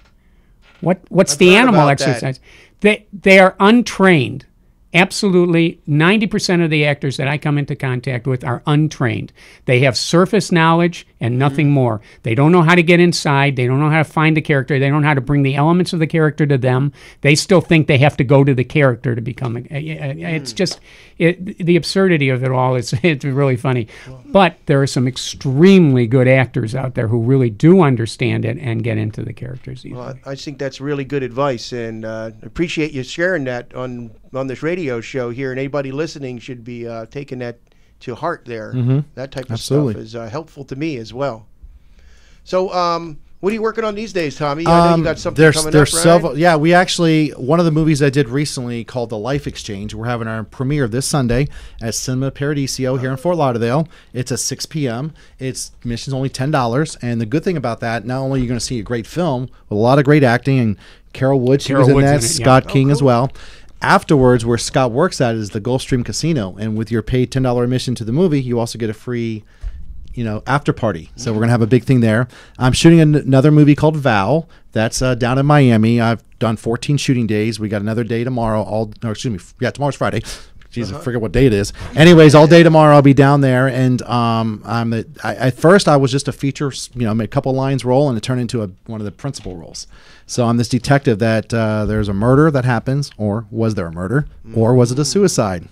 What's I've the heard animal about that. exercise? They are untrained. Absolutely, 90% of the actors that I come into contact with are untrained. They have surface knowledge and nothing more. They don't know how to get inside. They don't know how to find the character. They don't know how to bring the elements of the character to them. They still think they have to go to the character to become. It's just the absurdity of it all. It's really funny. But there are some extremely good actors out there who really do understand it and get into the characters easily. Well, I think that's really good advice, and appreciate you sharing that on this radio show here. And anybody listening should be taking that to heart there. That type of Absolutely. stuff is helpful to me as well. So, what are you working on these days, Tommy? I know you got something coming there's up, right? several. Yeah, we actually, one of the movies I did recently called The Life Exchange. We're having our premiere this Sunday at Cinema Paradiso here in Fort Lauderdale. It's at 6 p.m. Admission's only $10, and the good thing about that, not only are you going to see a great film with a lot of great acting, and Carol Wood, she was in that, Scott King as well. Afterwards, where Scott works at is the Gulfstream Casino, and with your paid $10 admission to the movie, you also get a free, after party. So we're gonna have a big thing there. I'm shooting another movie called Val. That's down in Miami. I've done 14 shooting days. We got another day tomorrow. Tomorrow's Friday. Jeez, I forget what day it is. Anyways, all day tomorrow I'll be down there, and at first I was just a feature, made a couple lines roll, and it turned into one of the principal roles. So I'm this detective that there's a murder that happens, or was there a murder, or was it a suicide?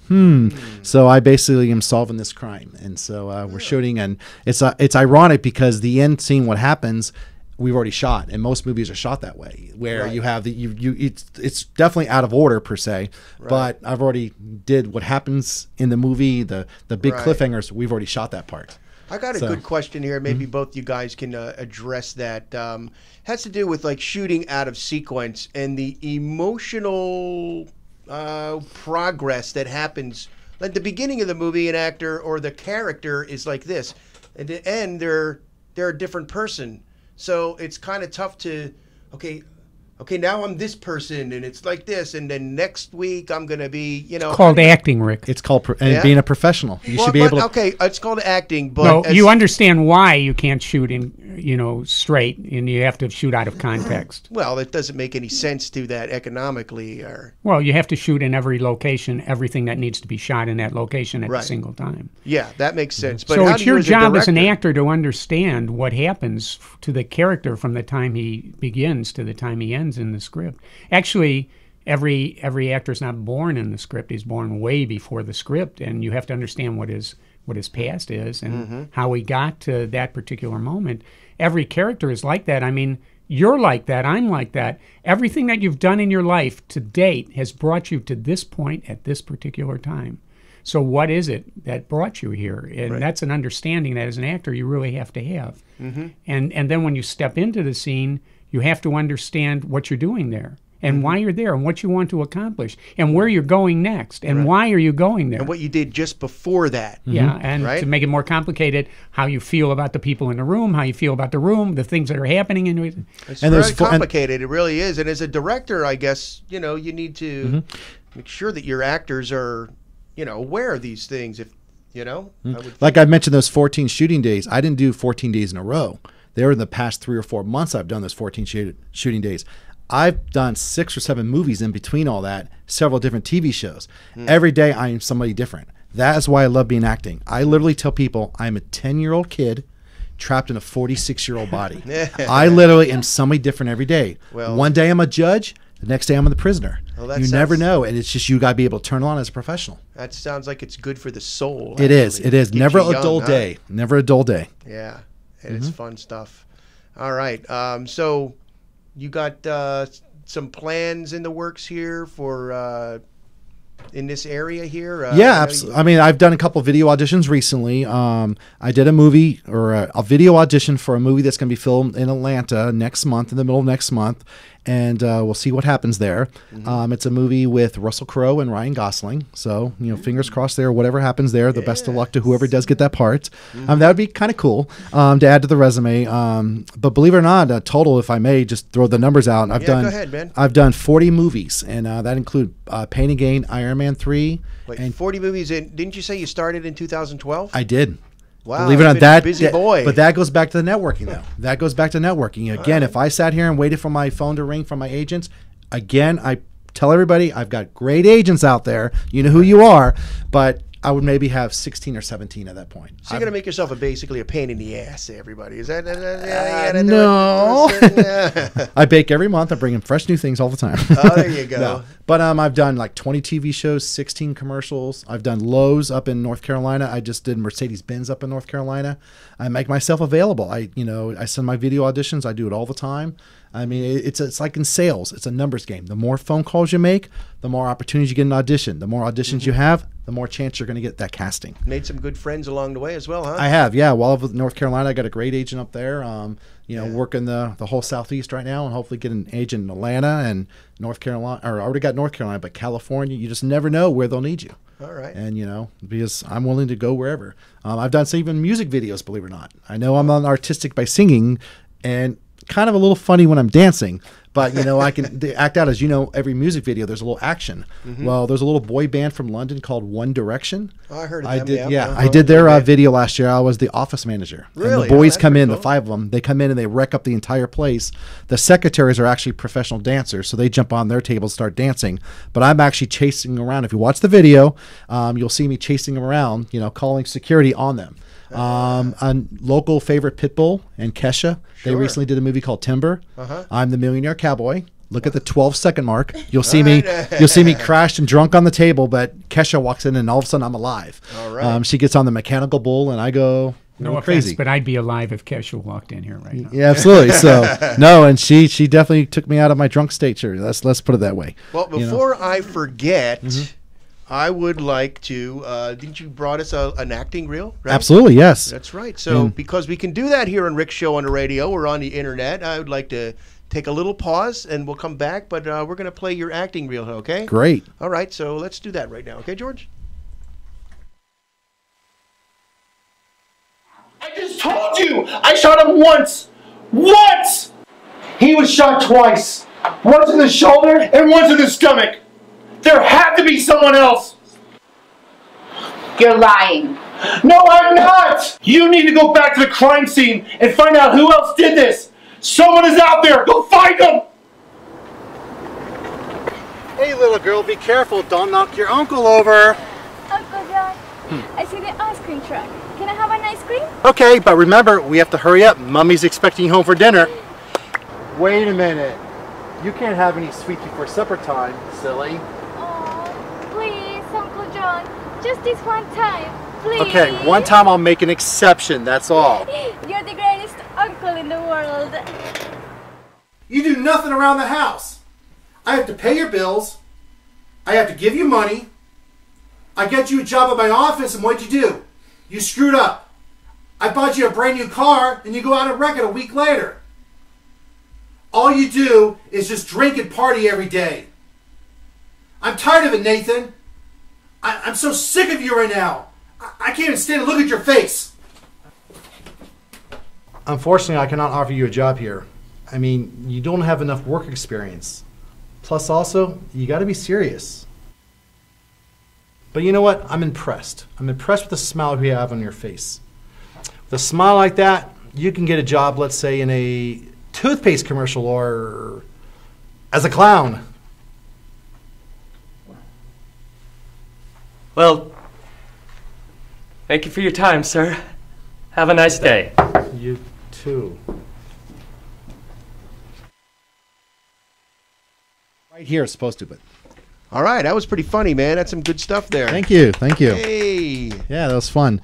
So I basically am solving this crime, and so we're shooting, and it's ironic because the end scene, what happens, we've already shot, and most movies are shot that way, where you have it's definitely out of order per se, but I've already did what happens in the movie, the big cliffhangers. We've already shot that part. I got a good question here. Maybe both you guys can address that. Has to do with like shooting out of sequence and the emotional progress that happens. At the beginning of the movie, an actor or the character is like this. At the end, they're a different person. So it's kind of tough to, okay, now I'm this person, and it's like this, and then next week I'm going to be, It's called acting, Rick. It's called being a professional. You should be able to. Okay, it's called acting, but. No, you understand why you can't shoot straight, and you have to shoot out of context. Well, it doesn't make any sense to that economically. Well, you have to shoot in every location, everything that needs to be shot in that location at a single time. Yeah, that makes sense. But so it's your job as an actor to understand what happens to the character from the time he begins to the time he ends in the script. Actually, every actor is not born in the script. He's born way before the script, and you have to understand what his past is and how he got to that particular moment. Every character is like that. I mean, you're like that. I'm like that. Everything that you've done in your life to date has brought you to this point at this particular time. So what is it that brought you here? And that's an understanding that as an actor you really have to have. And then when you step into the scene, you have to understand what you're doing there and why you're there and what you want to accomplish and where you're going next and why are you going there. And what you did just before that. Yeah, and to make it more complicated, how you feel about the people in the room, how you feel about the room, the things that are happening in it. It's very complicated. It really is. And as a director, I guess, you need to make sure that your actors are, aware of these things. If like I mentioned, those 14 shooting days, I didn't do 14 days in a row. They were in the past 3 or 4 months I've done those 14 shooting days. I've done 6 or 7 movies in between all that, several different TV shows. Every day I am somebody different. That is why I love being acting. I literally tell people I'm a 10-year-old kid trapped in a 46-year-old body. I literally am somebody different every day. Well, one day I'm a judge, the next day I'm the prisoner. Well, you never know, and it's just you got to be able to turn it on as a professional. That sounds like it's good for the soul. It is. It is. Keeps Never you a young, dull day. Never a dull day. Yeah. It's fun stuff. All right. So you got some plans in the works here for in this area here? Yeah, absolutely. I mean, I've done a couple of video auditions recently. I did a movie or a video audition for a movie that's going to be filmed in Atlanta next month, in the middle of next month. And we'll see what happens there. It's a movie with Russell Crowe and Ryan Gosling. So, fingers crossed there. Whatever happens there, the best of luck to whoever does get that part. That would be kind of cool to add to the resume. But believe it or not, total, if I may, just throw the numbers out. Go ahead, man. I've done 40 movies, and that include Pain and Gain, Iron Man 3. Wait, 40 movies. Didn't you say you started in 2012? I did. Wow, Believe it or you've not, been a that busy boy. But that goes back to the networking, though. That goes back to networking. Again, if I sat here and waited for my phone to ring from my agents, again, I tell everybody I've got great agents out there. You know who you are, but I would maybe have 16 or 17 at that point. So you're going to make yourself basically a pain in the ass to everybody. Is that? No. I bake every month. I bring in fresh new things all the time. Oh, there you go. No. But I've done like 20 TV shows, 16 commercials. I've done Lowe's up in North Carolina. I just did Mercedes-Benz up in North Carolina. I make myself available. I send my video auditions. I do it all the time. I mean, it's like in sales. It's a numbers game. The more phone calls you make, the more opportunities you get in audition. The more auditions you have, the more chance you're going to get that casting. Made some good friends along the way as well, huh? I have, yeah. While I was in North Carolina, I got a great agent up there. Working the whole Southeast right now, and hopefully get an agent in Atlanta and North Carolina. Or I already got North Carolina, but California, you just never know where they'll need you. All right. And, because I'm willing to go wherever. I've done some even music videos, believe it or not. I know I'm not artistic by singing and kind of a little funny when I'm dancing, but, I can act out as, every music video, there's a little action. Mm-hmm. Well, there's a little boy band from London called One Direction. Oh, I heard of them, yeah. I did their video last year. I was the office manager. Really? And the boys that's come in, cool. the 5 of them, they come in and they wreck up the entire place. The secretaries are actually professional dancers, so they jump on their table and start dancing. But I'm actually chasing around. If you watch the video, you'll see me chasing them around, calling security on them. A local favorite Pitbull and Kesha. They Sure. recently did a movie called Timber. Uh-huh. I'm the Millionaire Cowboy. Look at the 12-second mark. You'll see me. You'll see me crashed and drunk on the table, but Kesha walks in, and all of a sudden I'm alive. All right. She gets on the mechanical bull, and I go No crazy. offense, but I'd be alive if Kesha walked in here right now. Yeah, absolutely. So no, and she definitely took me out of my drunk state. Sure, let's put it that way. Well, before I forget, I would like to. Didn't you brought us an acting reel? Right? Absolutely, yes. That's right. So because we can do that here on Rick's Show on the radio or on the internet, I would like to take a little pause and we'll come back. But we're going to play your acting reel, okay? Great. All right. So let's do that right now, okay, George? I just told you! I shot him once! Once! He was shot twice. Once in the shoulder and once in the stomach. There had to be someone else. You're lying. No, I'm not! You need to go back to the crime scene and find out who else did this. Someone is out there. Go find them! Hey, little girl, be careful. Don't knock your uncle over. Uncle John, I see the ice cream truck. Can I have an ice cream? Okay, but remember, we have to hurry up. Mommy's expecting you home for dinner. Wait a minute. You can't have any sweets before supper time, silly. Oh, please, Uncle John. Just this one time, please. Okay, one time I'll make an exception, that's all. You're the greatest uncle in the world. You do nothing around the house. I have to pay your bills. I have to give you money. I get you a job at my office, and what'd you do? You screwed up. I bought you a brand new car, and you go out and wreck it a week later. All you do is just drink and party every day. I'm tired of it, Nathan. I'm so sick of you right now. I can't even stand to look at your face. Unfortunately, I cannot offer you a job here. I mean, you don't have enough work experience. Plus also, you got to be serious. But you know what? I'm impressed. I'm impressed with the smile you have on your face. With a smile like that, you can get a job, let's say, in a toothpaste commercial or as a clown. Well, thank you for your time, sir. Have a nice day. You too. Right here is supposed to, but. All right, that was pretty funny, man. That's some good stuff there. Thank you, thank you. Hey. Yeah, that was fun.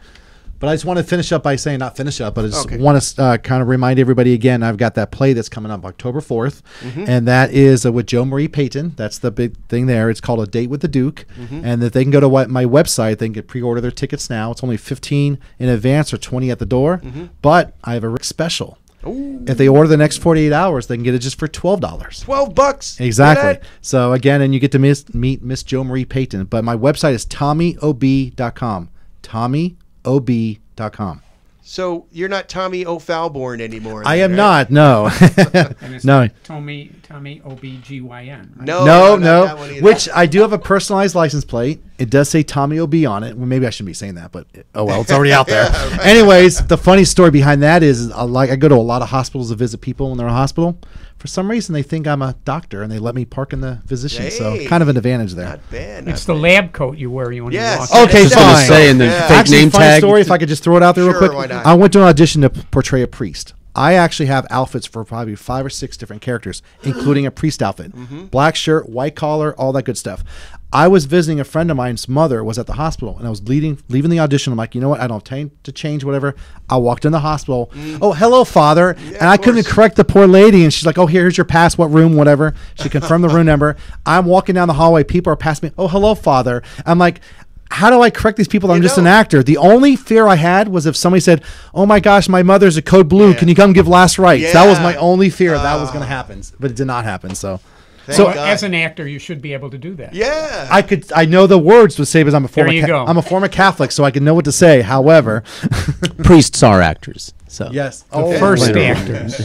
But I just want to finish up by saying, not finish up, but I just want to kind of remind everybody again, I've got that play that's coming up October 4th, and that is with Joe Marie Payton. That's the big thing there. It's called A Date with the Duke, and that they can go to my website. They can pre-order their tickets now. It's only $15 in advance or $20 at the door, but I have a Rick special. Ooh. If they order the next 48 hours, they can get it just for $12. $12. Exactly. So again, and you get to meet Miss Joe Marie Payton. But my website is TommyOB.com. TommyOB.com. So you're not Tommy O'Falborn anymore. I then, am right? not. No. And it's No. Tommy OBGYN. Right? No, No, not no. that one either. Which I do have a personalized license plate. It does say Tommy OB on it. Well, maybe I shouldn't be saying that, but oh well, it's already out there. Yeah, right. Anyways, the funny story behind that is I go to a lot of hospitals to visit people when they're in a hospital. For some reason, they think I'm a doctor, and they let me park in the physician. So Hey. kind of an advantage there. Not bad. It's the lab coat you wear when you Yes. walk in. Okay, Just gonna fine. say, and the fake Actually, name funny tag. story. If I could just throw it out there Sure, real quick. why not? I went to an audition to portray a priest. I actually have outfits for probably 5 or 6 different characters, including a priest outfit, black shirt, white collar, all that good stuff. I was visiting a friend of mine's mother was at the hospital, and I was leaving the audition. I'm like, you know what? I don't have time to change whatever. I walked in the hospital. Oh, hello, Father. And I couldn't correct the poor lady. And she's like, oh, here's your pass, what room, whatever. She confirmed the room number. I'm walking down the hallway. People are passing me. Oh, hello, Father. I'm like, how do I correct these people? I'm just an actor. The only fear I had was if somebody said, oh my gosh, my mother's a code blue. Can you come give last rites? That was my only fear that was going to happen. But it did not happen. So as an actor, you should be able to do that. Yeah. I know the words to say because I'm a former There you go. I'm a former Catholic, so I can know what to say. However, Priests are actors. So yes. The first actors.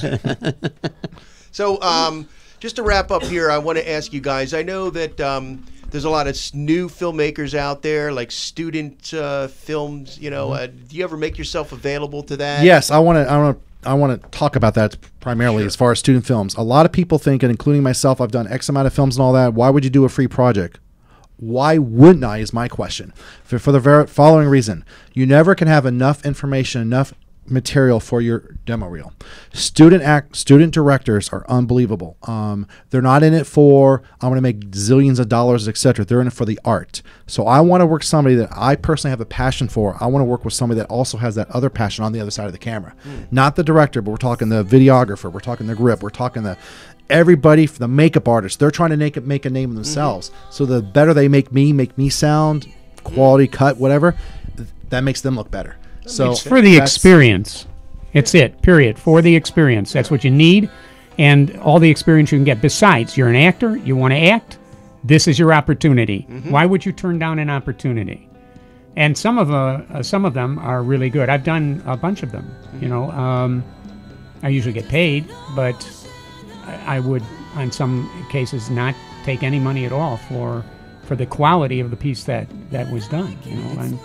So just to wrap up here, I want to ask you guys. I know that there's a lot of new filmmakers out there, like student films. You know, do you ever make yourself available to that? Yes, I want to talk about that primarily as far as student films. A lot of people think, and including myself, I've done X amount of films and all that. Why would you do a free project? Why wouldn't I is my question. For the following reason. You never can have enough information, enough material for your demo reel. Student directors are unbelievable. They're not in it for I'm going to make zillions of dollars, etc. They're in it for the art. So I want to work somebody that I personally have a passion for. I want to work with somebody that also has that other passion on the other side of the camera. Not the director, but we're talking the videographer, we're talking the grip, we're talking the everybody, the makeup artist. They're trying to make a name of themselves. So the better they make me sound, quality cut, whatever, that makes them look better. So it's for the experience. It's it, period. For the experience. That's what you need, and all the experience you can get. Besides, you're an actor, you want to act, this is your opportunity. Why would you turn down an opportunity? And some of them are really good. I've done a bunch of them. You know, I usually get paid, but I would, in some cases, not take any money at all for the quality of the piece that was done. You know, and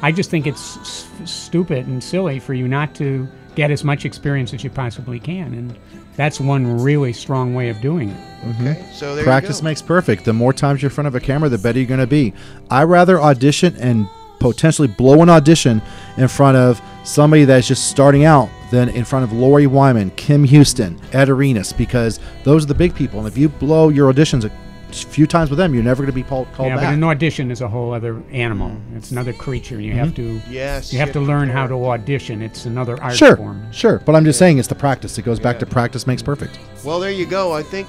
I just think it's stupid and silly for you not to get as much experience as you possibly can, and that's one really strong way of doing it. Okay, so there practice you go. makes perfect. The more times you're in front of a camera, the better you're going to be. I rather audition and potentially blow an audition in front of somebody that's just starting out than in front of Lori Wyman, Kim Houston, Ed Arenas, because those are the big people. And if you blow your auditions a few times with them, you're never going to be called Yeah, back. but an audition is a whole other animal. It's another creature. You have to you have to learn how to audition. It's another art form. Sure, but I'm just saying it's the practice. It goes back to practice makes perfect. Well, there you go. I think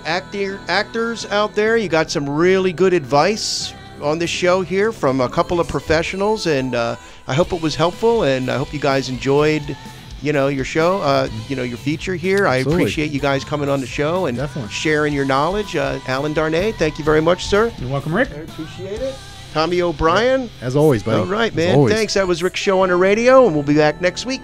actors out there, you got some really good advice on this show here from a couple of professionals, and I hope it was helpful, and I hope you guys enjoyed your show, your feature here. Absolutely. I appreciate you guys coming on the show and sharing your knowledge. Alyn Darnay, thank you very much, sir. You're welcome, Rick. I appreciate it. Tommy O'Brien. As always, buddy. All right, As man. always. Thanks. That was Rick's show on the radio, and we'll be back next week.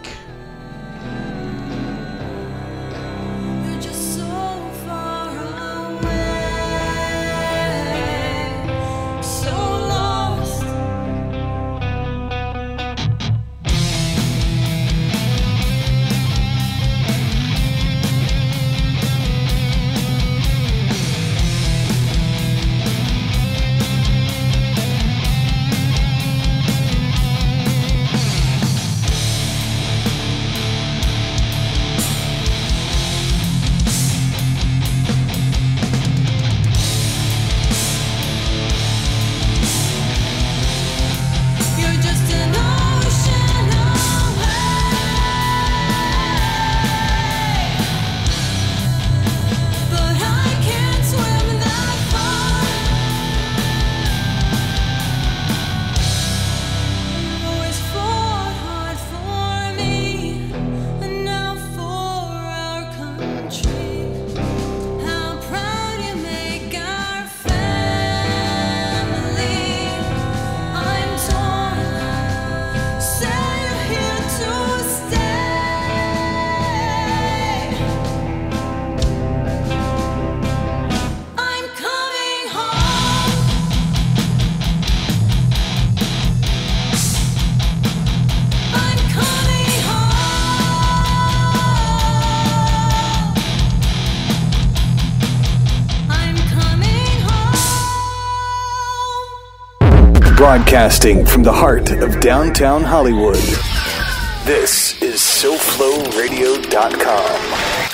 Broadcasting from the heart of downtown Hollywood. This is SoFloRadio.com.